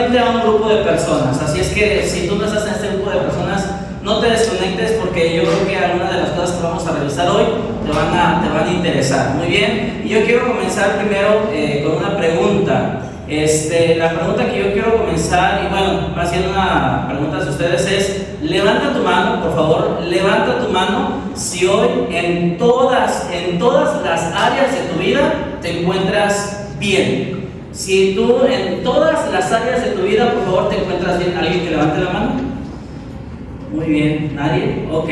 solamente a un grupo de personas. Así es que si tú no estás en este grupo de personas, no te desconectes, porque yo creo que algunas de las cosas que vamos a revisar hoy te van a interesar. Muy bien, y yo quiero comenzar primero con una pregunta. La pregunta que yo quiero comenzar, y bueno, haciendo una pregunta hacia ustedes es: levanta tu mano, por favor, levanta tu mano si hoy en todas las áreas de tu vida te encuentras bien. Si tú en todas las áreas de tu vida, por favor, te encuentras bien. ¿Alguien que levante la mano? Muy bien, ¿nadie? Ok.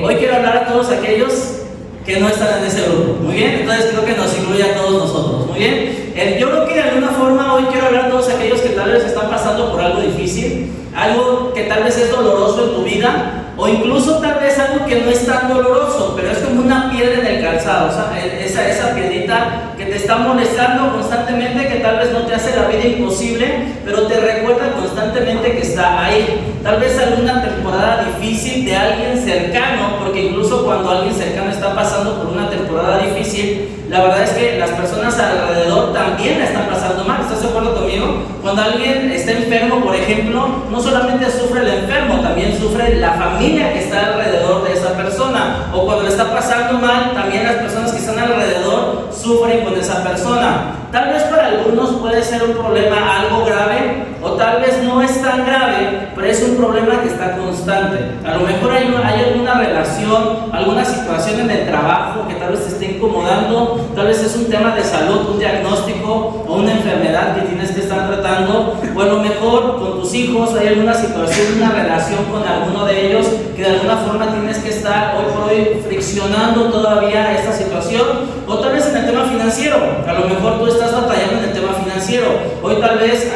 Hoy quiero hablar a todos aquellos que no están en ese grupo. Muy bien, entonces creo que nos incluye a todos nosotros. Muy bien, yo creo que de alguna forma hoy quiero hablar a todos aquellos que tal vez están pasando por algo difícil, algo que tal vez es doloroso en tu vida, o incluso tal vez algo que no es tan doloroso, pero es como una piedra en el calzado, o sea, esa piedrita que te está molestando constantemente, que tal vez no te hace la vida imposible, pero te recuerda constantemente que está ahí. Tal vez alguna temporada difícil de alguien cercano, porque incluso cuando alguien cercano está pasando por una temporada difícil, la verdad es que las personas alrededor también la están pasando mal. ¿Estás de acuerdo conmigo? Cuando alguien está enfermo, por ejemplo, no solamente sufre el enfermo, también sufre la familia que está alrededor de esa persona. O cuando le está pasando mal, también las personas que están alrededor sufren con esa persona. Tal vez para algunos puede ser un problema algo grave, o tal vez no es tan grave, pero es un problema que está constante. A lo mejor hay alguna relación, alguna situación en el trabajo que tal vez te esté incomodando, tal vez es un tema de salud, un diagnóstico o una enfermedad que tienes que estar tratando, o a lo mejor con tus hijos hay alguna situación, una relación con alguno de ellos que de alguna forma tienes que estar hoy por hoy friccionando todavía esta situación, o tal vez en el tema financiero. A lo mejor tú estás batallando en el tema financiero. Hoy tal vez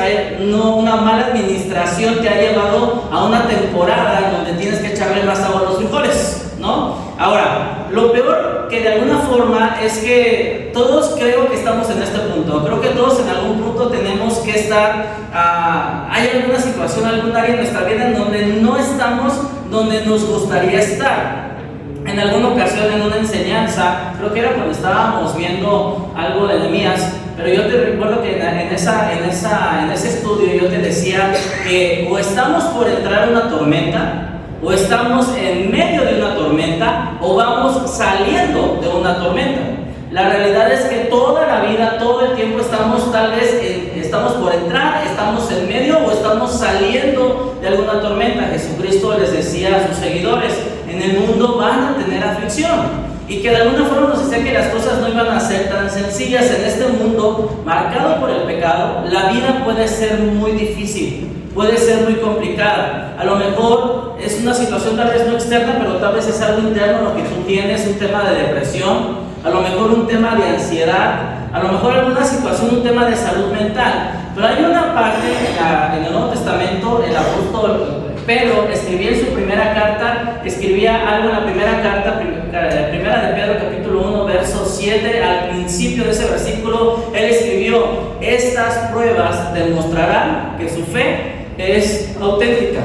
una mala administración te ha llevado a una temporada en donde tienes que echarle más agua a los frijoles, ¿no? Ahora, lo peor que de alguna forma es que todos creo que estamos en este punto. Creo que todos en algún punto tenemos que estar, hay alguna situación, algún área en nuestra vida en donde no estamos donde nos gustaría estar. En alguna ocasión en una enseñanza, creo que era cuando estábamos viendo algo de Nehemías, pero yo te recuerdo que en ese estudio yo te decía que o estamos por entrar en una tormenta, o estamos en medio de una tormenta, o vamos saliendo de una tormenta. La realidad es que toda la vida, todo el tiempo estamos tal vez estamos por entrar, estamos en medio o estamos saliendo de alguna tormenta. Jesucristo les decía a sus seguidores: en el mundo van a tener aflicción. Y que de alguna forma nos decía que las cosas no iban a ser tan sencillas. En este mundo marcado por el pecado, la vida puede ser muy difícil, puede ser muy complicada. A lo mejor es una situación tal vez no externa, pero tal vez es algo interno lo que tú tienes, un tema de depresión, a lo mejor un tema de ansiedad, a lo mejor alguna situación, un tema de salud mental. Pero hay una parte en el Nuevo Testamento, el apóstol Pedro escribía en su primera carta, escribía algo en la primera carta, primera de Pedro capítulo 1, verso 7, al principio de ese versículo, él escribió: estas pruebas demostrarán que su fe es auténtica.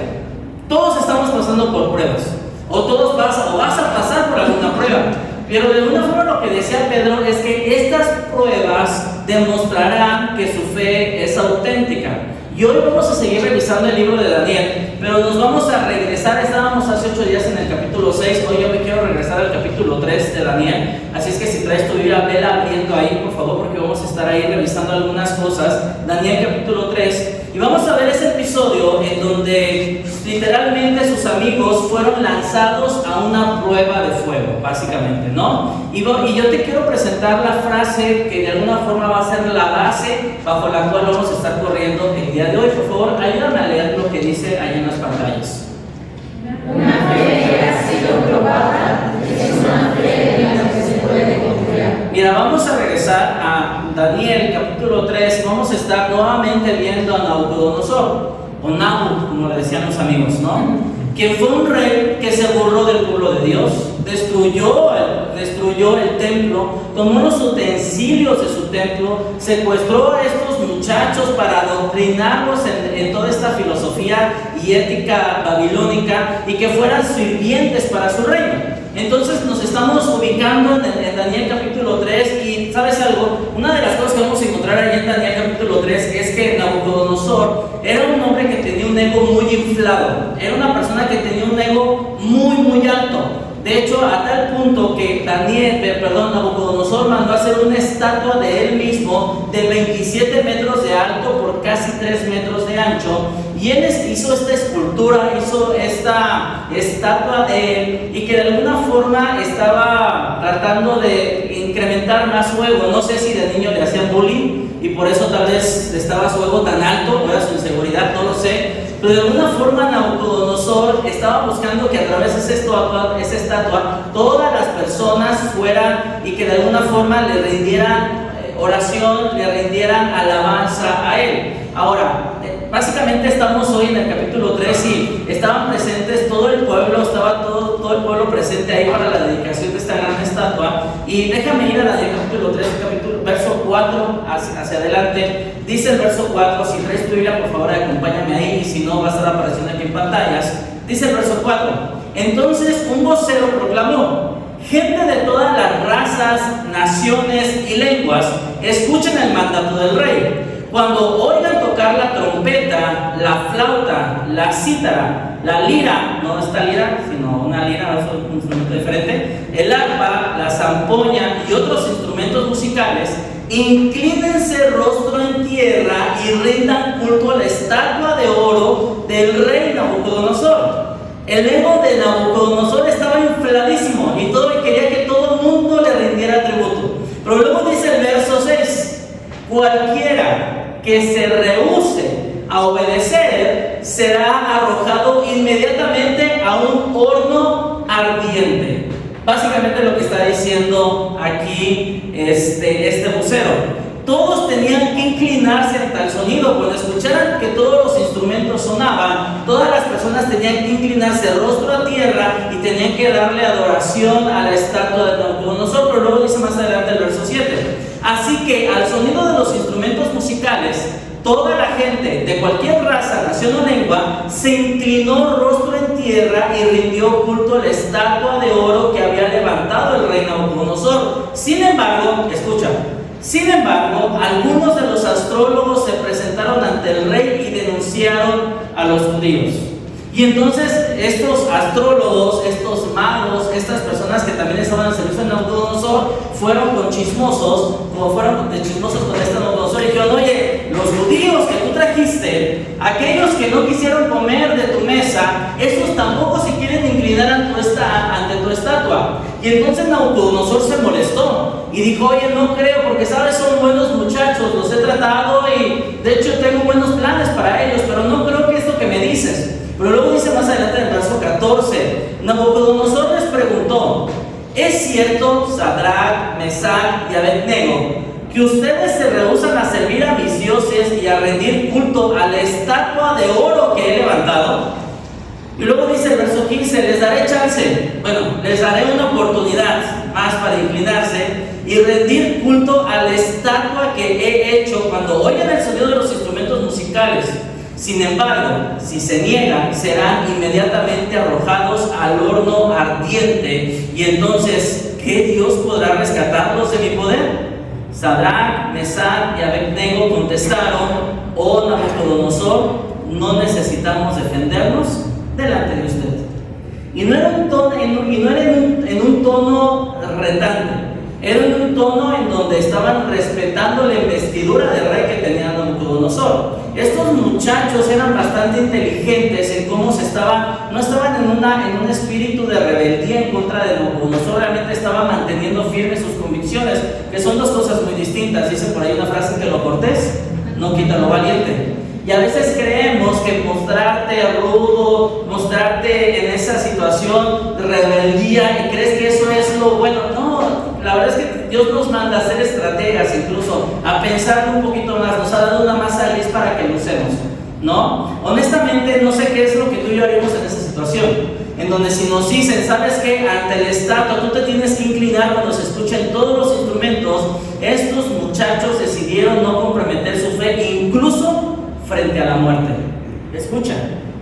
Todos estamos pasando por pruebas, o todos vas a pasar por alguna prueba, pero de alguna forma lo que decía Pedro es que estas pruebas demostrarán que su fe es auténtica. Y hoy vamos a seguir revisando el libro de Daniel, pero nos vamos a regresar. Estábamos hace 8 días en el capítulo 6, hoy yo me quiero regresar al capítulo 3 de Daniel. Así es que si traes tu Biblia, vela abriendo ahí, por favor, porque vamos a estar ahí revisando algunas cosas. Daniel capítulo 3, y vamos a ver ese episodio en donde literalmente sus amigos fueron lanzados a una prueba de fuego, básicamente, ¿no? Y yo te quiero presentar la frase que de alguna forma va a ser la base bajo la cual vamos a estar corriendo el día de hoy. Por favor, ayúdame a leer lo que dice ahí en las pantallas. Una fe que ha sido probada es una fe en la que se puede confiar. Mira, vamos a regresar a Daniel capítulo 3. Vamos a estar nuevamente viendo a Nabucodonosor, o Nabu, como le decían los amigos, ¿no? Quien fue un rey que se burló del pueblo de Dios, destruyó el templo, tomó los utensilios de su templo, secuestró a estos muchachos para adoctrinarlos en toda esta filosofía y ética babilónica, y que fueran sirvientes para su reino. Entonces nos estamos ubicando en Daniel capítulo 3, y ¿sabes algo? Una de las cosas que vamos a encontrar ahí en Daniel capítulo 3 es que Nabucodonosor De hecho, a tal punto que Nabucodonosor mandó a hacer una estatua de él mismo de 27 metros de alto por casi 3 metros de ancho. Y él hizo esta escultura, hizo esta estatua de él, y que de alguna forma estaba tratando de incrementar más su ego. No sé si de niño le hacían bullying y por eso tal vez estaba su ego tan alto, o era su inseguridad, no lo sé. Pero de alguna forma Nabucodonosor estaba buscando que a través de esa estatua todas las personas fueran y que de alguna forma le rindieran oración, le rindieran alabanza a él. Ahora, básicamente estamos hoy en el capítulo 3 y estaban presentes todo el pueblo, estaba todo el pueblo presente ahí para la dedicación de esta gran estatua. Y déjame ir a la del capítulo 3, verso 4 hacia adelante. Dice el verso 4, si traes tu Biblia, por favor acompáñame ahí, y si no va a estar apareciendo aquí en pantallas. Dice el verso 4, entonces un vocero proclamó: gente de todas las razas, naciones y lenguas, escuchen el mandato del rey. Cuando oigan tocar la trompeta, la flauta, la cítara, la lira, no esta lira, sino una lira, es un instrumento diferente, el arpa, la zampoña y otros instrumentos musicales, inclínense rostro en tierra y rindan culto a la estatua de oro del rey Nabucodonosor. El ego de Nabucodonosor estaba infladísimo y quería que todo el mundo le rindiera tributo. Pero luego dice el verso 6, cualquiera que se rehúse a obedecer será arrojado inmediatamente a un horno ardiente. Básicamente lo que está diciendo aquí este vocero. Todos tenían que inclinarse ante el sonido. Cuando escucharan que todos los instrumentos sonaban, todas las personas tenían que inclinarse rostro a tierra y tenían que darle adoración a la estatua de Nabucodonosor. Pero luego dice más adelante el verso 7. Así que al sonido de los instrumentos musicales, toda la gente de cualquier raza, nación o lengua se inclinó rostro en tierra y rindió culto a la estatua de oro que había levantado el rey Nabucodonosor. Sin embargo, algunos de los astrólogos se presentaron ante el rey y denunciaron a los judíos. Y entonces estos astrólogos, estos magos, estas personas que también estaban al servicio de Nabucodonosor, fueron chismosos con este Nabucodonosor y dijeron: oye, los judíos que tú trajiste, aquellos que no quisieron comer de tu mesa, estos tampoco se quieren inclinar ante tu estatua. Y entonces Nabucodonosor se molestó y dijo: oye, no creo, porque sabes, son buenos muchachos, los he tratado y de hecho tengo buenos planes para ellos, pero no creo que esto que me dices. Pero luego dice más adelante en el verso 14, Nabucodonosor les preguntó: ¿es cierto, Sadrach, Mesach y Abednego, que ustedes se rehúsan a servir a mis dioses y a rendir culto a la estatua de oro que he levantado? Y luego dice el verso 15, les daré chance, les daré una oportunidad más para inclinarse y rendir culto a la estatua que he hecho cuando oigan el sonido de los instrumentos musicales. Sin embargo, si se niegan, serán inmediatamente arrojados al horno ardiente. Y entonces, ¿qué Dios podrá rescatarlos de mi poder? Sadrach, Mesach y Abednego contestaron: oh Nabucodonosor, no necesitamos defendernos delante de usted. Y no era en un tono retante, era en un tono en donde estaban respetando la investidura del rey que tenía Nabucodonosor. Estos muchachos eran bastante inteligentes en cómo no estaban en un espíritu de rebeldía en contra de Nabucodonosor, realmente estaban manteniendo firmes sus convicciones, que son dos cosas muy distintas. Dice por ahí una frase que lo cortés no quita lo valiente. Y a veces creemos que mostrarte rudo, mostrarte en esa situación de rebeldía, y crees que eso es lo bueno. No, la verdad es que Dios nos manda a ser estrategas, incluso a pensar un poquito más. Nos ha dado una masa gris para que lo usemos, ¿no? Honestamente, no sé qué es lo que tú y yo haríamos en esa situación, en donde si nos dicen: ¿sabes qué? Ante el estatua tú te tienes que inclinar cuando se escuchen todos los instrumentos. Estos muchachos decidieron no comprometer su fe, incluso frente a la muerte. Escucha,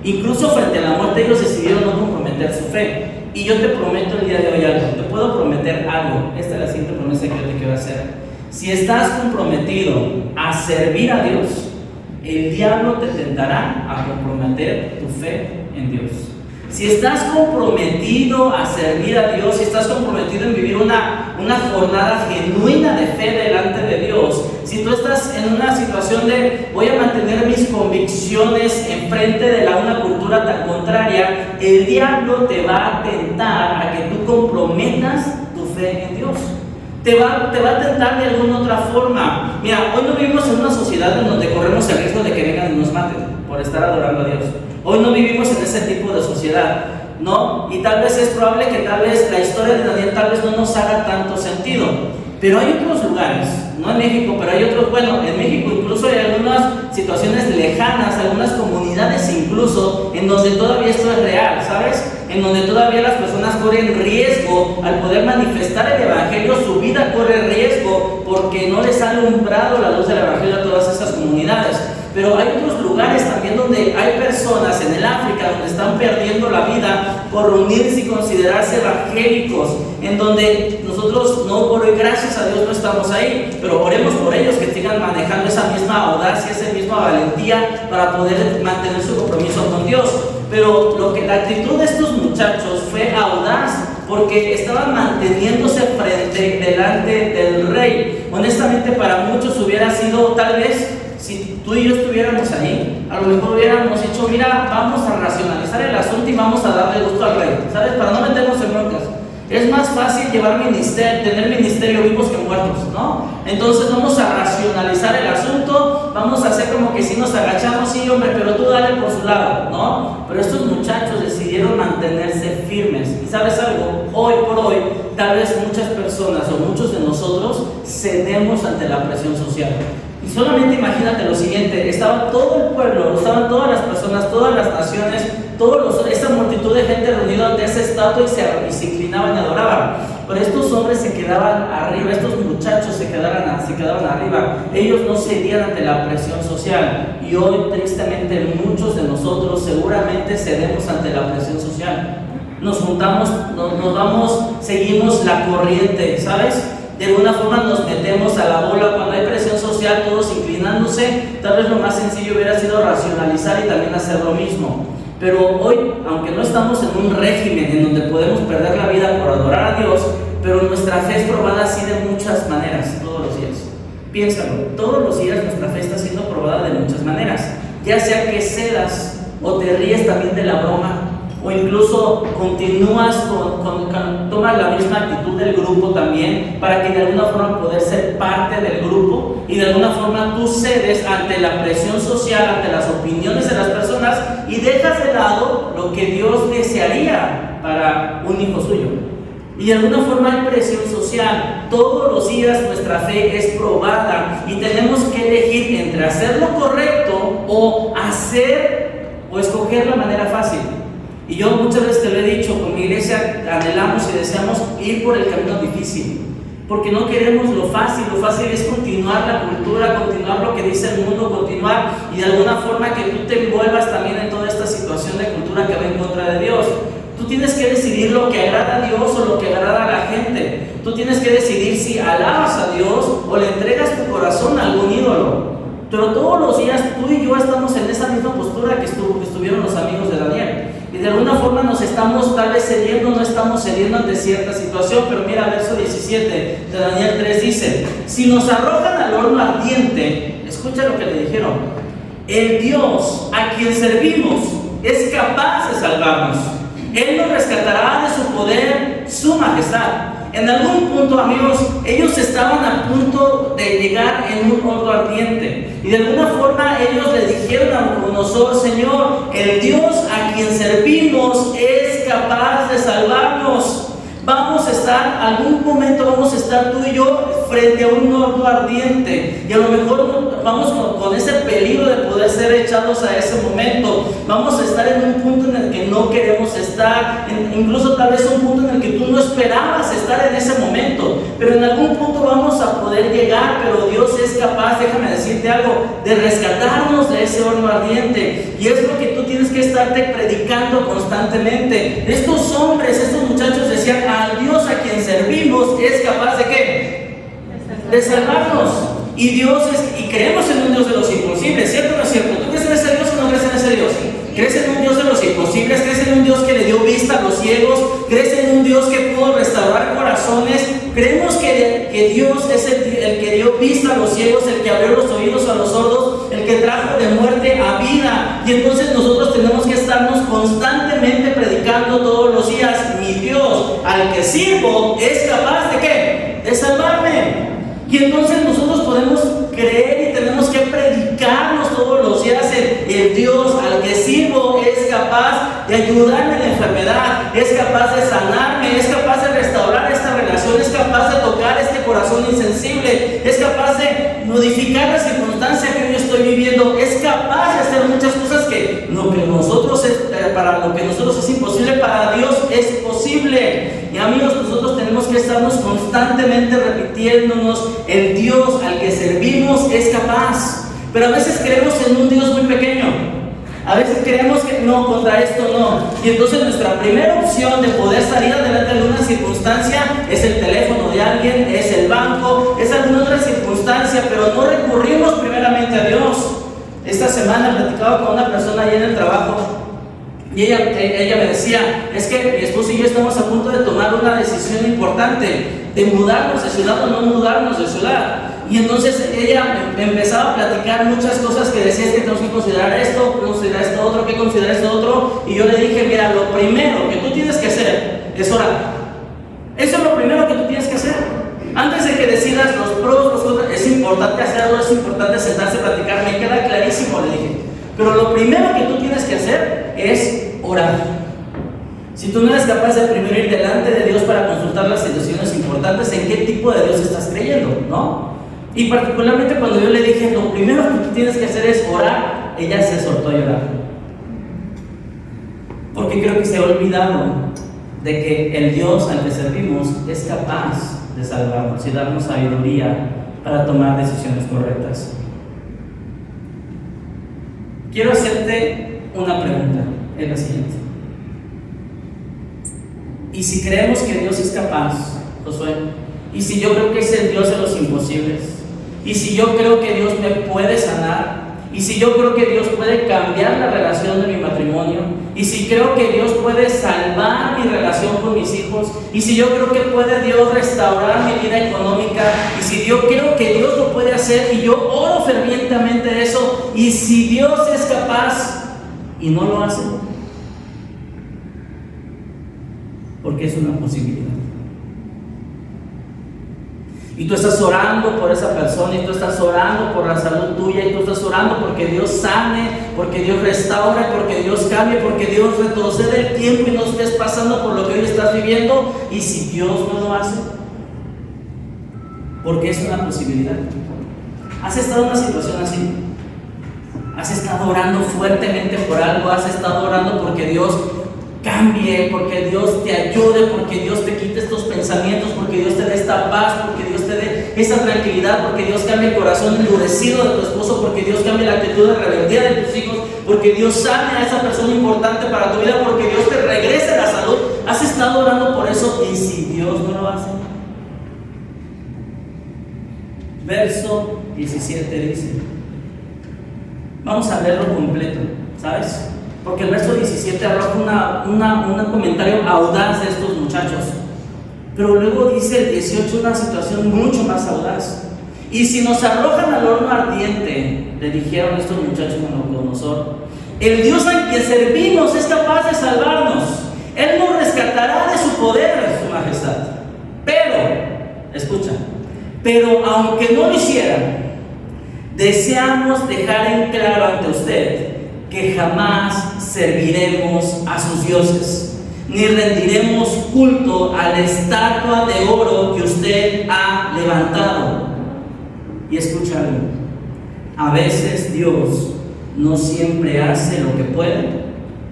incluso frente a la muerte ellos decidieron no comprometer su fe. Y yo te prometo el día de hoy algo, te puedo prometer algo. Esta es la siguiente promesa que yo te quiero hacer. Si estás comprometido a servir a Dios, el diablo te tentará a comprometer tu fe en Dios. Si estás comprometido a servir a Dios, si estás comprometido en vivir una jornada genuina de fe delante de Dios, si tú estás en una situación de voy a mantener mis convicciones enfrente de una cultura tan contraria, el diablo te va a tentar a que tú comprometas tu fe en Dios. Te va a tentar de alguna otra forma. Mira, hoy no vivimos en una sociedad en donde corremos el riesgo de que vengan y nos maten por estar adorando a Dios. Hoy no vivimos en ese tipo de sociedad, ¿no? Y tal vez es probable que tal vez la historia de Daniel tal vez no nos haga tanto sentido. Pero hay otros lugares, no en México, pero hay otros, bueno, en México incluso hay algunas situaciones lejanas, algunas comunidades incluso, en donde todavía esto es real, ¿sabes? En donde todavía las personas corren riesgo al poder manifestar el Evangelio, su vida corre riesgo porque no les ha alumbrado la luz del Evangelio a todas esas comunidades. Pero hay otros lugares también donde hay personas en el África donde están perdiendo la vida por reunirse y considerarse evangélicos, en donde nosotros no por hoy, gracias a Dios, no estamos ahí, pero oremos por ellos que sigan manejando esa misma audacia, esa misma valentía para poder mantener su compromiso con Dios. Pero la actitud de estos muchachos fue audaz porque estaban manteniéndose delante del rey. Honestamente, para muchos hubiera sido tal vez, si tú y yo estuviéramos ahí, a lo mejor hubiéramos dicho, mira, vamos a racionalizar el asunto y vamos a darle gusto al rey, ¿sabes? Para no meternos en broncas. Es más fácil tener ministerio vivos que muertos, ¿no? Entonces vamos a racionalizar el asunto, vamos a hacer como que si nos agachamos, sí, hombre, pero tú dale por su lado, ¿no? Pero estos muchachos decidieron mantenerse firmes. Y ¿sabes algo? Hoy por hoy, tal vez muchas personas o muchos de nosotros cedemos ante la presión social. Y solamente imagínate lo siguiente, estaba todo el pueblo, estaban todas las personas, todas las naciones, esa multitud de gente reunida ante esa estatua y se inclinaban y adoraban. Pero estos hombres se quedaban arriba, estos muchachos se quedaban arriba. Ellos no cedían ante la presión social. Y hoy, tristemente, muchos de nosotros seguramente cedemos ante la presión social. Nos juntamos, nos vamos, seguimos la corriente, ¿sabes? De alguna forma nos metemos a la bola cuando hay presión social, todos inclinándose. Tal vez lo más sencillo hubiera sido racionalizar y también hacer lo mismo. Pero hoy, aunque no estamos en un régimen en donde podemos perder la vida por adorar a Dios, pero nuestra fe es probada así de muchas maneras, todos los días. Piénsalo, todos los días nuestra fe está siendo probada de muchas maneras. Ya sea que cedas o te ríes también de la broma, o incluso continúas tomas la misma actitud del grupo también para que de alguna forma poder ser parte del grupo y de alguna forma tú cedes ante la presión social, ante las opiniones de las personas y dejas de lado lo que Dios desearía para un hijo suyo. Y de alguna forma hay presión social. Todos los días nuestra fe es probada y tenemos que elegir entre hacer lo correcto o escoger la manera fácil. Y yo muchas veces te lo he dicho, con mi iglesia anhelamos y deseamos ir por el camino difícil, porque no queremos lo fácil es continuar la cultura, continuar lo que dice el mundo, continuar y de alguna forma que tú te envuelvas también en toda esta situación de cultura que va en contra de Dios. Tú tienes que decidir lo que agrada a Dios o lo que agrada a la gente. Tú tienes que decidir si alabas a Dios o le entregas tu corazón a algún ídolo. Pero todos los días tú y yo estamos en esa misma postura que estuvieron los amigos de Daniel. Y de alguna forma nos estamos tal vez cediendo, no estamos cediendo ante cierta situación. Pero mira, verso 17 de Daniel 3 dice: si nos arrojan al horno ardiente, escucha lo que le dijeron, el Dios a quien servimos es capaz de salvarnos. Él nos rescatará de su poder, su majestad. En algún punto, amigos, ellos estaban a punto de llegar en un horno ardiente. Y de alguna forma ellos le dijeron a Nabucodonosor: Señor, el Dios a quien servimos es capaz de salvarnos. Algún momento vamos a estar tú y yo frente a un horno ardiente. Y a lo mejor vamos con ese peligro de poder ser echados a ese momento. Vamos a estar en un punto en el que no queremos estar. Incluso tal vez un punto en el que tú no esperabas estar en ese momento. Pero en algún punto vamos a poder llegar. Pero Dios es capaz, déjame decirte algo, de rescatarnos de ese horno ardiente. Y es lo que tú tienes que estarte predicando constantemente. Estos hombres, estos muchachos decían: al Dios a quien servimos es capaz de ¿qué? De salvarnos. Y creemos en un Dios de los imposibles, ¿cierto o no es cierto? ¿Tú crees en ese Dios o no crees en ese Dios? ¿Crees en un Dios de los imposibles? ¿Crees en un Dios que le ciegos, el que abrió los oídos a los sordos, el que trajo de muerte a vida. Y entonces nosotros tenemos que estarnos constantemente predicando todos los días: mi Dios, al que sirvo, es capaz ¿de qué? De salvarme. Y entonces nosotros podemos creer y tenemos que predicarnos todos los días el Dios al que sirvo es capaz de ayudarme en la enfermedad, es capaz de sanarme, es capaz de restaurar esta relación, es capaz de tocar este corazón insensible, es capaz de modificar la circunstancia que yo estoy viviendo, es capaz de hacer muchas cosas que para lo que nosotros es imposible, para Dios es posible. Y amigos, nosotros tenemos que estarnos constantemente repitiéndonos: el Dios al que servimos es capaz. Pero a veces creemos en un Dios muy pequeño. A veces creemos que no, contra esto no. Y entonces nuestra primera opción de poder salir adelante en una circunstancia es el teléfono de alguien, es el banco, es alguna otra circunstancia, pero no recurrimos primeramente a Dios. Esta semana platicaba con una persona ahí en el trabajo y ella me decía: es que mi esposo y yo estamos a punto de tomar una decisión importante de mudarnos de ciudad o no mudarnos de ciudad. Y entonces ella me empezaba a platicar muchas cosas que decía: es que tenemos que considerar esto otro, que considerar esto otro. Y yo le dije: mira, lo primero que tú tienes que hacer es orar. Eso es lo primero que tú tienes que hacer. Antes de que decidas los pros, los contras, es importante hacerlo, es importante sentarse a platicar. Me queda clarísimo, le dije. Pero lo primero que tú tienes que hacer es orar. Si tú no eres capaz de primero ir delante de Dios para consultar las situaciones importantes, ¿en qué tipo de Dios estás creyendo? ¿No? Y particularmente cuando yo le dije: lo primero que tú tienes que hacer es orar, ella se soltó a llorar. Porque creo que se ha olvidado de que el Dios al que servimos es capaz de salvarnos y darnos sabiduría para tomar decisiones correctas. Quiero hacerte una pregunta, es la siguiente. ¿Y si creemos que Dios es capaz, Josué? ¿Y si yo creo que es el Dios de los imposibles? ¿Y si yo creo que Dios me puede sanar? ¿Y si yo creo que Dios puede cambiar la relación de mi matrimonio? ¿Y si creo que Dios puede salvar mi relación con mis hijos? ¿Y si yo creo que puede Dios restaurar mi vida económica? ¿Y si yo creo que Dios lo puede hacer y yo oro fervientemente eso? ¿Y si Dios es capaz y no lo hace? Porque es una posibilidad. Y tú estás orando por esa persona, y tú estás orando por la salud tuya, y tú estás orando porque Dios sane, porque Dios restaure, porque Dios cambie, porque Dios retrocede el tiempo y no estés pasando por lo que hoy estás viviendo. Y si Dios no lo hace, porque es una posibilidad. ¿Has estado en una situación así? ¿Has estado orando fuertemente por algo? ¿Has estado orando porque Dios cambie, porque Dios te ayude, porque Dios te quite estos pensamientos, porque Dios te dé esta paz, porque Dios te dé esa tranquilidad, porque Dios cambie el corazón endurecido de tu esposo, porque Dios cambie la actitud de rebeldía de tus hijos, porque Dios sane a esa persona importante para tu vida, porque Dios te regrese la salud? ¿Has estado orando por eso? ¿Y si Dios no lo hace? Verso 17 dice, vamos a leerlo completo, ¿sabes? Porque el verso 17 arroja un comentario audaz de estos muchachos. Pero luego dice el 18 una situación mucho más audaz. Y si nos arrojan al horno ardiente, le dijeron estos muchachos a Nabucodonosor, el Dios al que servimos es capaz de salvarnos. Él nos rescatará de su poder, su majestad. Pero, escucha, pero aunque no lo hiciera, deseamos dejar en claro ante usted que jamás serviremos a sus dioses, ni rendiremos culto a la estatua de oro que usted ha levantado. Y escúchalo, a veces Dios no siempre hace lo que puede,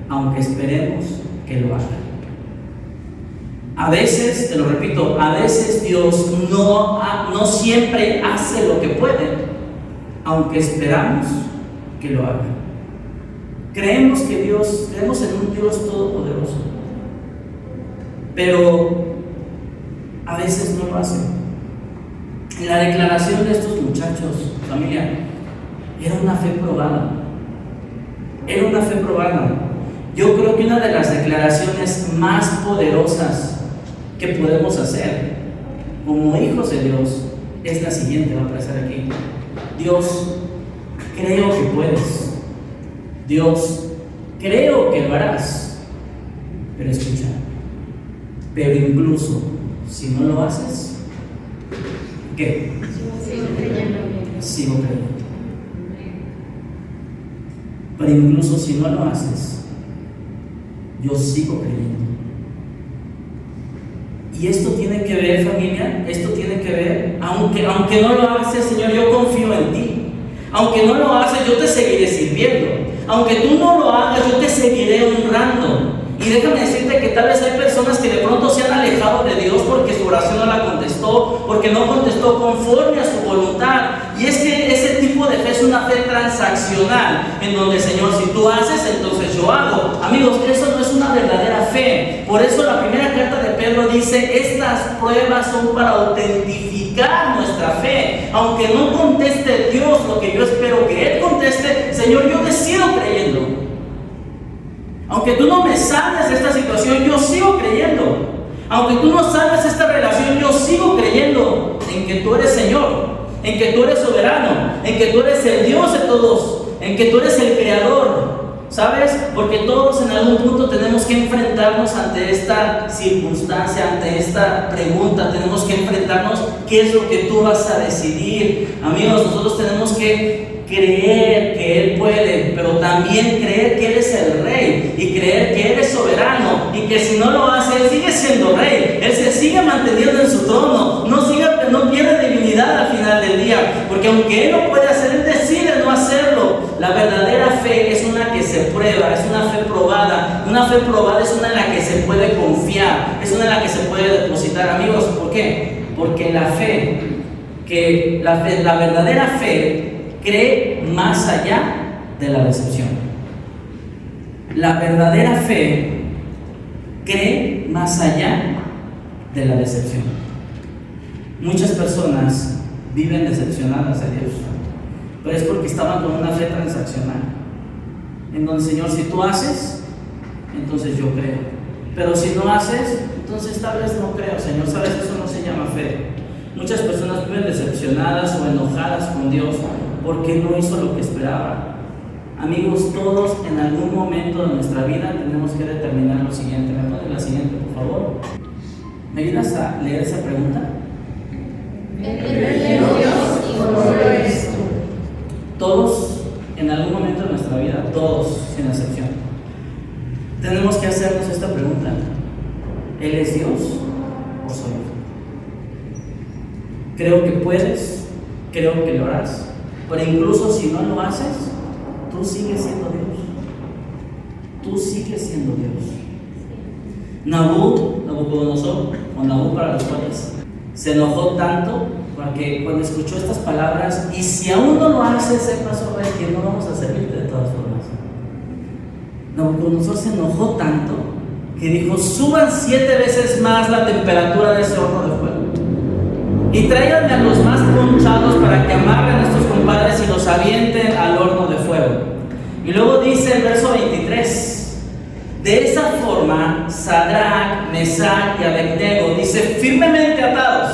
aunque esperemos que lo haga. A veces, te lo repito, a veces Dios no siempre hace lo que puede, aunque esperamos que lo haga. Creemos en un Dios todopoderoso, pero a veces no lo hace. La declaración de estos muchachos, familia, era una fe probada. Era una fe probada. Yo creo que una de las declaraciones más poderosas que podemos hacer como hijos de Dios es la siguiente, va a aparecer aquí. Dios, creo que puedes. Dios, creo que lo harás. Pero escucha, pero incluso si no lo haces, ¿qué? Sigo creyendo. Pero incluso si no lo haces, yo sigo creyendo. Y esto tiene que ver, familia, esto tiene que ver, aunque no lo haces, Señor, yo confío en ti. Aunque no lo haces, yo te seguiré sirviendo. Aunque tú no lo hagas, yo te seguiré honrando. Y déjame decirte que tal vez hay personas que de pronto se han alejado de Dios porque su oración no la contestó, porque no contestó conforme a su voluntad. Y es que ese tipo de fe es una fe transaccional, en donde, Señor, si tú haces, entonces yo hago. Amigos, eso no es una verdadera fe. Por eso la primera carta de Pedro dice, estas pruebas son para autentificar nuestra fe. Aunque no conteste Dios lo que yo espero que Él conteste, Señor, yo te sigo creyendo. Aunque tú no me sanes de esta situación, yo sigo creyendo. Aunque tú no sanes esta relación, yo sigo creyendo en que tú eres Señor, en que tú eres soberano, en que tú eres el Dios de todos, en que tú eres el creador. ¿Sabes? Porque todos en algún punto tenemos que enfrentarnos ante esta circunstancia, ante esta pregunta. Tenemos que enfrentarnos qué es lo que tú vas a decidir. Amigos, nosotros tenemos que creer que Él puede, pero también creer que Él es el Rey y creer que Él es soberano y que si no lo hace, Él sigue siendo Rey. Él se sigue manteniendo en su trono, no pierde divinidad al final del día, porque aunque Él lo puede hacer, Él decide no hacerlo. La verdadera fe es una que se prueba, es una fe probada. Una fe probada es una en la que se puede confiar, es una en la que se puede depositar. Amigos, ¿por qué? Porque la verdadera fe cree más allá de la decepción. La verdadera fe cree más allá de la decepción. Muchas personas viven decepcionadas de Dios, pero es porque estaban con una fe transaccional, en donde, Señor, si tú haces, entonces yo creo, pero si no haces, entonces tal vez no creo, Señor. ¿Sabes? Eso no se llama fe. Muchas personas viven decepcionadas o enojadas con Dios porque no hizo lo que esperaba. Amigos, todos en algún momento de nuestra vida tenemos que determinar lo siguiente. ¿Me pones la siguiente, por favor? ¿Me ayudas a leer esa pregunta? ¿Eres Dios y cómo lo eres tú? Todos, en algún momento de nuestra vida, todos, sin excepción, tenemos que hacernos esta pregunta: ¿Él es Dios o soy yo? Creo que puedes, creo que lo harás, pero incluso si no lo haces, tú sigues siendo Dios. Tú sigues siendo Dios. Nabucodonosor, o Nabú para los cuales, se enojó tanto porque cuando escuchó estas palabras, y si aún no lo haces, sepas, oh rey, que no vamos a servirte de todas formas. Nabucodonosor se enojó tanto que dijo: suban 7 veces más la temperatura de ese horno de fuego y tráiganme a los más ponchados para que amarren a estos compadres y los avienten al horno de fuego. Y luego dice el verso 23: de esa forma, Sadrach, Mesach y Abednego, dice, firmemente atados,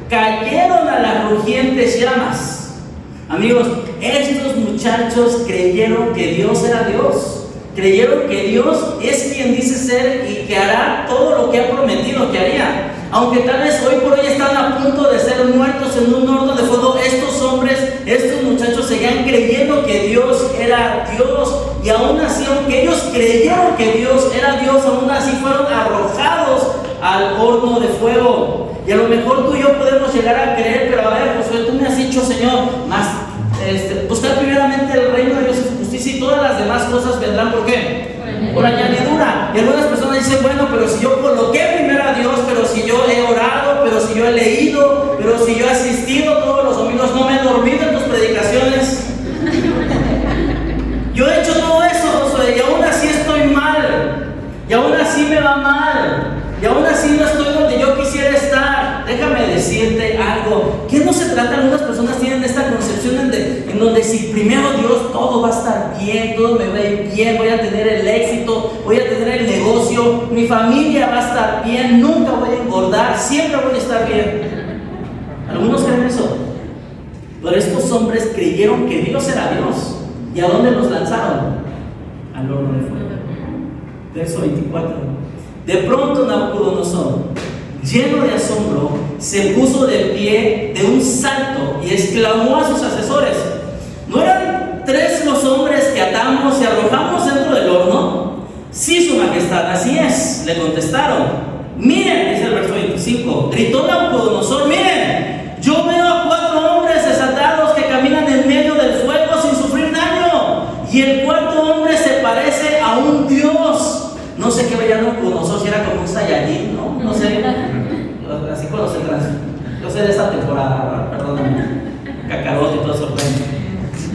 cayeron a las rugientes llamas. Amigos, estos muchachos creyeron que Dios era Dios. Creyeron que Dios es quien dice ser y que hará todo lo que ha prometido que haría. Aunque tal vez hoy por hoy están a punto de ser muertos en un horno de fuego, estos hombres, estos muchachos seguían creyendo que Dios era Dios. Y aún así, aunque ellos creyeron que Dios era Dios, aún así fueron arrojados al horno de fuego. Y a lo mejor tú y yo podemos llegar a creer, pero a ver, Josué, tú me has dicho, Señor, buscar primeramente el reino de Dios y su justicia, y todas las demás cosas vendrán. ¿Por qué? Por añadidura. Y algunas personas dicen, bueno, pero si yo coloqué primero a Dios, pero si yo he orado, pero si yo he leído, pero si yo he asistido todos los domingos, no me he dormido en tus predicaciones. Yo he hecho todo eso, Josué, y aún así estoy mal, y aún así me va mal, y aún así no estoy donde yo quisiera estar. Déjame decirte algo, que no se trata, algunas personas tienen esta concepción en donde si primero Dios, todo va a estar bien, todo me va a ir bien, voy a tener el éxito, voy a tener el negocio, mi familia va a estar bien, nunca voy a engordar, siempre voy a estar bien. Algunos creen eso. Pero estos hombres creyeron que Dios era Dios. ¿Y a dónde los lanzaron? Al horno de fuego. Verso 24. De pronto Nabucodonosor, lleno de asombro, se puso de pie de un salto y exclamó a sus asesores: ¿no eran 3 los hombres que atamos y arrojamos dentro del horno? Sí, su majestad, así es, le contestaron. Miren, dice el verso 25, gritó Nabucodonosor: miren, yo veo a 4 hombres desatados que caminan en medio del fuego sin sufrir daño, y el 4º hombre se parece a un dios. No sé qué veía Nabucodonosor, si era como un Saiyajin, ¿no? No sé, así con los trans. Yo sé de esta temporada, perdóname, Kakaroto y todo eso.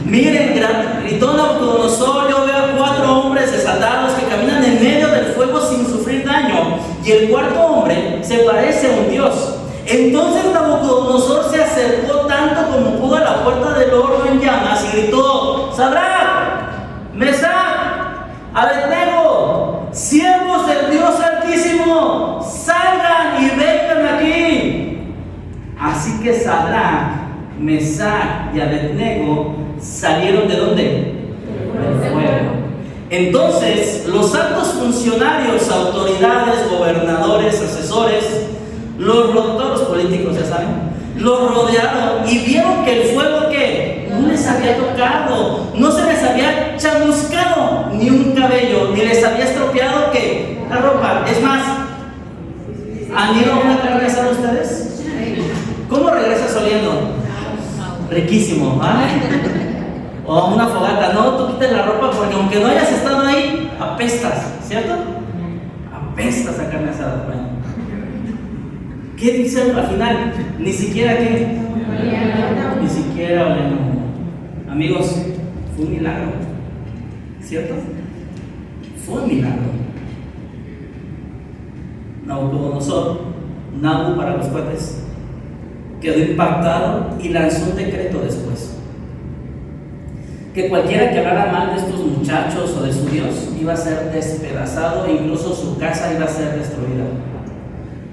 Miren, gritó Nabucodonosor: yo veo a 4 hombres desatados que caminan en medio del fuego sin sufrir daño, y el 4º hombre se parece a un dios. Entonces Nabucodonosor se acercó tanto como pudo a la puerta del horno en llamas y gritó: Sadrach, Mesach, Abednego, siervos del Dios Altísimo, salgan y vengan aquí. Así que Sadrach, Mesach y Abednego salieron ¿de dónde? Del fuego. Entonces los altos funcionarios, autoridades, gobernadores, asesores, todos los políticos, ya saben, los rodearon y vieron que el fuego que no les había tocado, no se les había chamuscado ni un cabello, ni les había estropeado que la ropa. Es más, ¿han ido a una carne asada ustedes? ¿Cómo regresas oliendo? Riquísimo, ¿vale? O a una fogata. No, tú quites la ropa porque aunque no hayas estado ahí, apestas, ¿cierto? Apestas a carne asada. Bueno. ¿Qué dice al final? Ni siquiera qué. Ni siquiera olían. Amigos, fue un milagro, ¿cierto? Fue un milagro. Nabucodonosor, Nabu para los cuates, quedó impactado y lanzó un decreto después: que cualquiera que hablara mal de estos muchachos o de su Dios iba a ser despedazado e incluso su casa iba a ser destruida.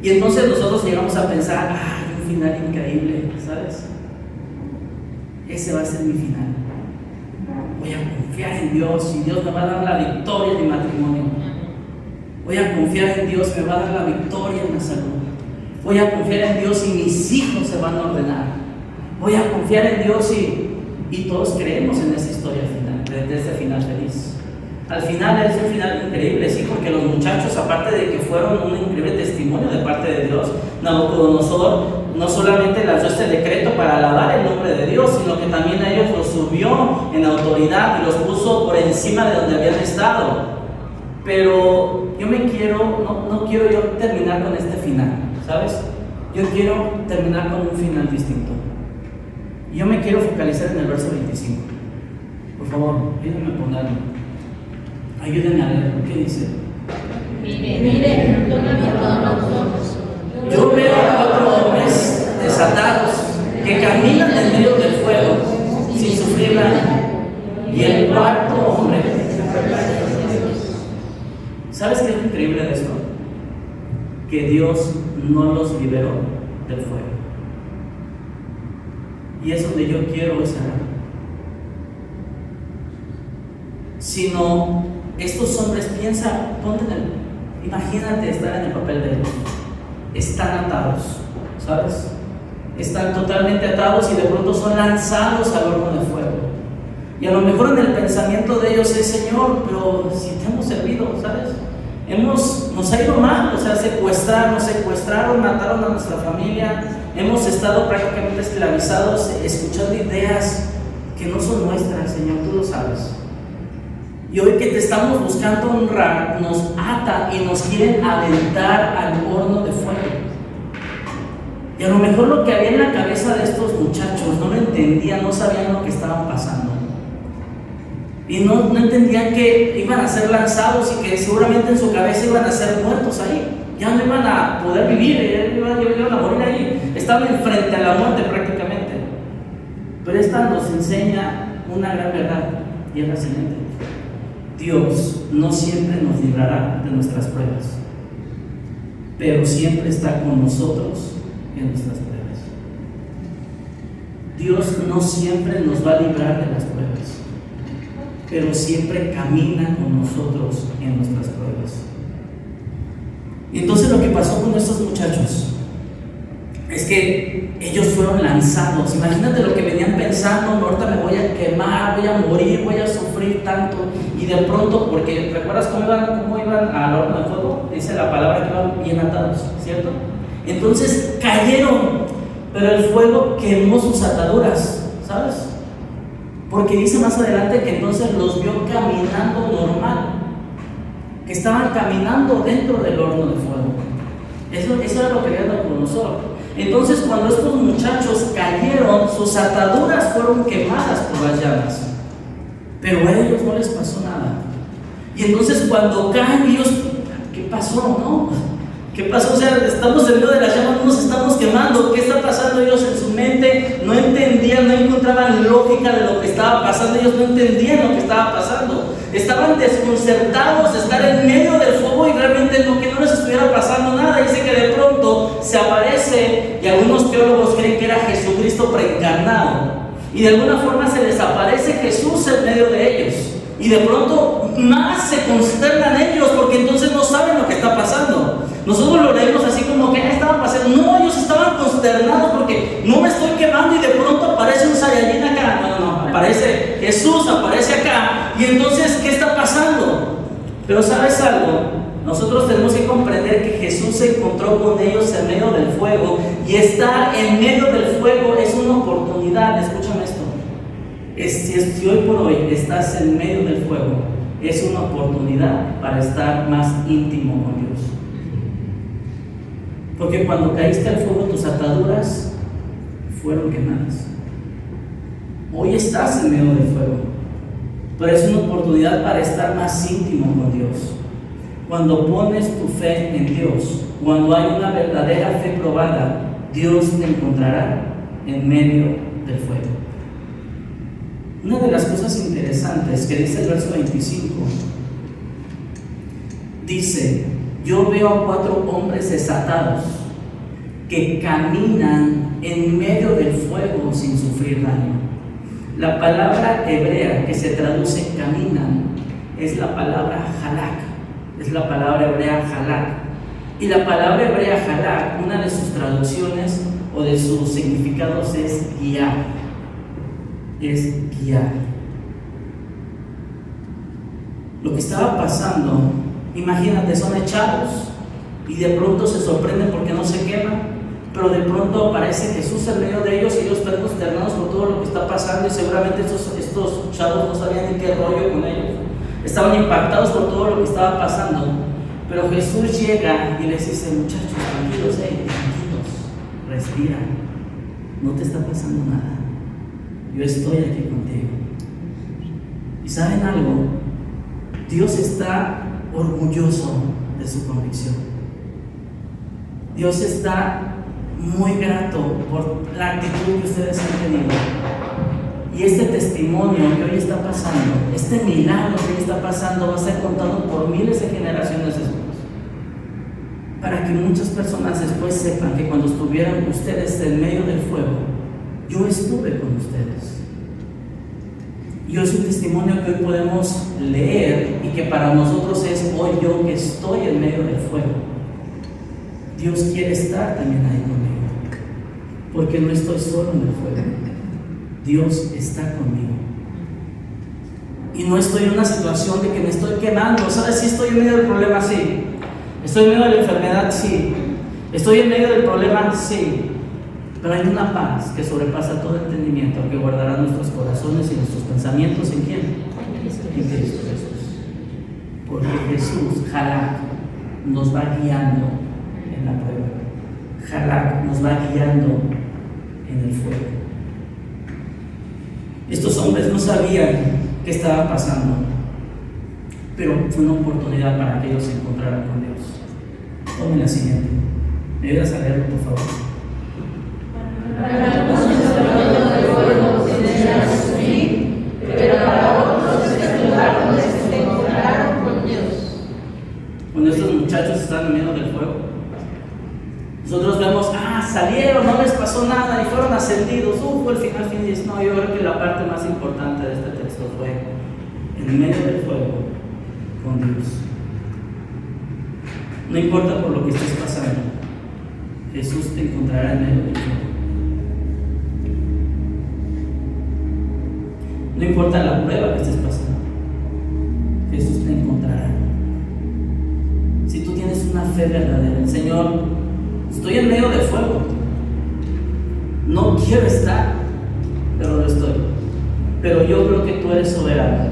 Y entonces nosotros llegamos a pensar: ¡ay, un final increíble! ¿Sabes? Ese va a ser mi final. Voy a confiar en Dios y Dios me va a dar la victoria en mi matrimonio. Voy a confiar en Dios y me va a dar la victoria en la salud. Voy a confiar en Dios y mis hijos se van a ordenar. Voy a confiar en Dios y todos creemos en esa historia final, de ese final feliz. Al final es un final increíble, sí, porque los muchachos, aparte de que fueron un increíble testimonio de parte de Dios, Nabucodonosor no solamente lanzó este decreto para alabar el nombre de Dios, sino que también a ellos los subió en autoridad y los puso por encima de donde habían estado. Pero yo no quiero yo terminar con este final, ¿sabes? Yo quiero terminar con un final distinto. Yo me quiero focalizar en el verso 25. Por favor, ayúdenme a ponerlo. Ayúdenme a leer. ¿Qué dice? Miren, yo veo a 4 hombres desatados que caminan en medio del fuego sin sufrir nada. Y el 4º hombre. ¿Sabes qué es lo increíble de esto? Que Dios no los liberó del fuego. Y es donde yo quiero estar. Sino, estos hombres, imagínate estar en el papel de ellos. Están atados, ¿sabes? Están totalmente atados y de pronto son lanzados al horno de fuego. Y a lo mejor en el pensamiento de ellos es: Señor, pero si te hemos servido, ¿sabes? Nos ha ido mal, o sea, nos secuestraron, mataron a nuestra familia, hemos estado prácticamente esclavizados, escuchando ideas que no son nuestras, Señor, tú lo sabes. Y hoy que te estamos buscando honrar, nos atan y nos quieren aventar al horno de fuego. Y a lo mejor lo que había en la cabeza de estos muchachos no lo entendían, no sabían lo que estaban pasando. Y no entendían que iban a ser lanzados y que seguramente en su cabeza iban a ser muertos ahí. Ya no iban a poder vivir, iban a morir ahí. Estaban frente a la muerte prácticamente. Pero esta nos enseña una gran verdad, y es la siguiente: Dios no siempre nos librará de nuestras pruebas, pero siempre está con nosotros en nuestras pruebas. Dios no siempre nos va a librar de las pruebas, pero siempre camina con nosotros en nuestras pruebas. Y entonces lo que pasó con estos muchachos es que ellos fueron lanzados. Imagínate lo que venían pensando: no, ahorita me voy a quemar, voy a morir, voy a sufrir tanto. Y de pronto, porque ¿recuerdas cómo iban al horno de fuego? Dice la palabra que iban bien atados, ¿cierto? Entonces cayeron, pero el fuego quemó sus ataduras, ¿sabes? Porque dice más adelante que entonces los vio caminando normal, que estaban caminando dentro del horno de fuego. Eso era lo que había Nabucodonosor. Entonces, cuando estos muchachos cayeron, sus ataduras fueron quemadas por las llamas, pero a ellos no les pasó nada. Y entonces, cuando caen ellos, ¿qué pasó? ¿No? ¿Qué pasó? O sea, estamos en medio de las llamas, no nos estamos quemando. ¿Qué está pasando? Ellos en su mente no entendían, no encontraban lógica de lo que estaba pasando. Ellos no entendían lo que estaba pasando. Estaban desconcertados de estar en medio del fuego y realmente que no les estuviera pasando nada. Dice que de pronto se aparece, y algunos teólogos creen que era Jesucristo preencarnado, y de alguna forma se les aparece Jesús en medio de ellos. Y de pronto más se consternan ellos, porque entonces no saben lo que está pasando. Nosotros lo leemos así como que estaban pasando. No, ellos estaban consternados porque no me estoy quemando, y de pronto aparece un Saiyajin acá. No, aparece Jesús, aparece acá. Y entonces, ¿qué está pasando? Pero ¿sabes algo? Nosotros tenemos que comprender que Jesús se encontró con ellos en medio del fuego, y estar en medio del fuego es una oportunidad. Escúchame esto. Si hoy por hoy estás en medio del fuego, es una oportunidad para estar más íntimo con Dios. Porque cuando caíste al fuego, tus ataduras fueron quemadas. Hoy estás en medio del fuego, pero es una oportunidad para estar más íntimo con Dios. Cuando pones tu fe en Dios, cuando hay una verdadera fe probada, Dios te encontrará en medio del fuego. Una de las cosas interesantes que dice el verso 25, dice: yo veo a 4 hombres desatados que caminan en medio del fuego sin sufrir daño. La palabra hebrea que se traduce caminan es la palabra halak, es la palabra hebrea halak. Y la palabra hebrea halak, una de sus traducciones o de sus significados es guiar. Es guiar. Lo que estaba pasando, imagínate, son echados y de pronto se sorprenden porque no se queman, pero de pronto aparece Jesús en medio de ellos y ellos están consternados por todo lo que está pasando, y seguramente estos chavos no sabían ni qué rollo con ellos, estaban impactados por todo lo que estaba pasando. Pero Jesús llega y les dice: muchachos, tranquilos, tranquilos, respira, no te está pasando nada, yo estoy aquí contigo. ¿Y saben algo? Dios está orgulloso de su convicción. Dios está muy grato por la actitud que ustedes han tenido. Y este testimonio que hoy está pasando, este milagro que hoy está pasando, va a ser contado por miles de generaciones después, para que muchas personas después sepan que cuando estuvieron ustedes en medio del fuego, yo estuve con ustedes. Y es un testimonio que hoy podemos leer, y que para nosotros es: hoy yo que estoy en medio del fuego, Dios quiere estar también ahí conmigo, porque no estoy solo en el fuego, Dios está conmigo. Y no estoy en una situación de que me estoy quemando. ¿Sabes? Sí, estoy en medio del problema, sí. Estoy en medio de la enfermedad, sí. Estoy en medio del problema, sí. Pero hay una paz que sobrepasa todo entendimiento, que guardará nuestros corazones y nuestros pensamientos. ¿En quién? En Cristo Jesús. Porque Jesús, Halak, nos va guiando en la prueba. Halak nos va guiando en el fuego. Estos hombres no sabían qué estaba pasando, pero fue una oportunidad para que ellos se encontraran con Dios. Tomen la siguiente. ¿Me ayudas a leerlo, por favor? Para algunos el camino del fuego tendrá su fin, pero para otros es el lugar donde se encontraron con Dios. Cuando estos muchachos están en medio del fuego, nosotros vemos: salieron, no les pasó nada y fueron ascendidos. Al final dices, no, yo creo que la parte más importante de este texto fue en medio del fuego con Dios. No importa por lo que estés pasando, Jesús te encontrará en medio del fuego. No importa la prueba que estés pasando, Jesús te encontrará. Si tú tienes una fe verdadera, Señor, estoy en medio del fuego, no quiero estar, pero lo estoy. Pero yo creo que tú eres soberano,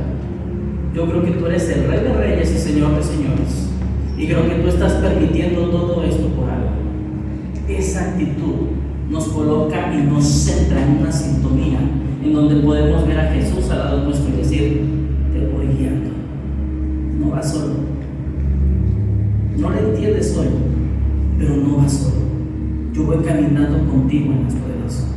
yo creo que tú eres el Rey de Reyes y Señor de Señores, y creo que tú estás permitiendo todo esto por algo. Esa actitud nos coloca y nos centra en una sintonía en donde podemos ver a Jesús al lado nuestro y decir, te voy guiando, no vas solo, no le entiendes hoy, pero no vas solo, yo voy caminando contigo en las pruebas.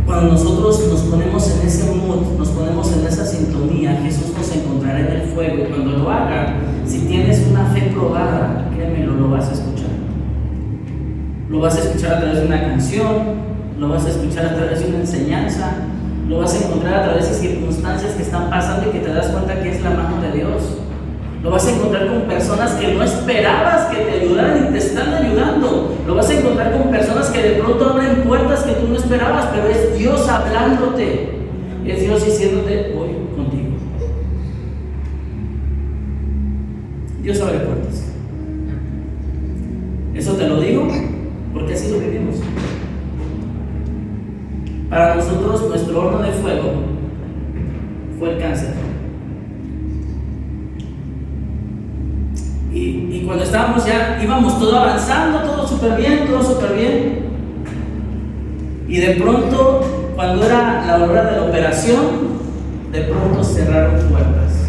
Cuando nosotros nos ponemos en ese mood, nos ponemos en esa sintonía, Jesús nos encontrará en el fuego, y cuando lo haga, si tienes una fe probada, créemelo, lo vas a escuchar. Lo vas a escuchar a través de una canción, lo vas a escuchar a través de una enseñanza, lo vas a encontrar a través de circunstancias que están pasando y que te das cuenta que es la mano de Dios. Lo vas a encontrar con personas que no esperabas que te ayudaran y te están ayudando. Lo vas a encontrar con personas que de pronto abren puertas que tú no esperabas, pero es Dios hablándote. Es Dios diciéndote, voy contigo. Dios abre puertas. Eso te lo digo porque así lo vivimos. Para nosotros, nuestro horno de fuego fue el cáncer. Y cuando estábamos ya, íbamos todo avanzando, todo súper bien, y de pronto, cuando era la hora de la operación, de pronto cerraron puertas.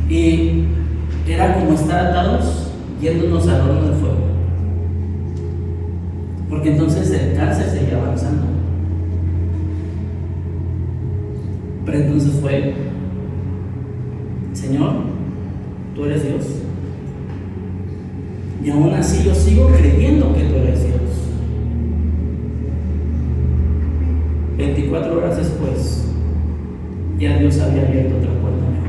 Y era como estar atados yéndonos al horno de fuego. Porque entonces el cáncer seguía avanzando. Pero entonces fue, Señor, tú eres Dios. Y aún así yo sigo creyendo que tú eres Dios. 24 horas después, ya Dios había abierto otra puerta mejor.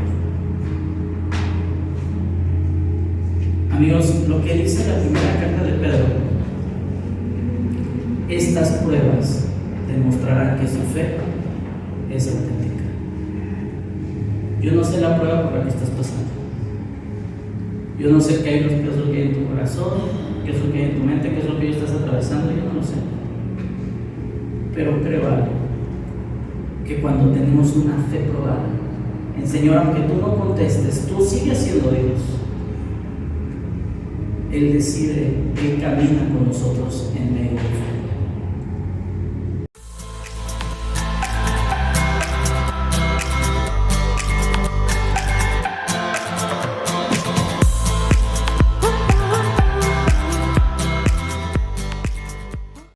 Amigos, lo que dice la primera carta de Pedro, estas pruebas demostrarán que su fe es auténtica. Yo no sé la prueba por la que estás pasando. Yo no sé qué es lo que hay en tu corazón, qué es lo que hay en tu mente, qué es lo que estás atravesando, yo no lo sé. Pero creo algo, que cuando tenemos una fe probada, el Señor, aunque tú no contestes, tú sigues siendo Dios. Él decide, Él camina con nosotros en medio del fuego.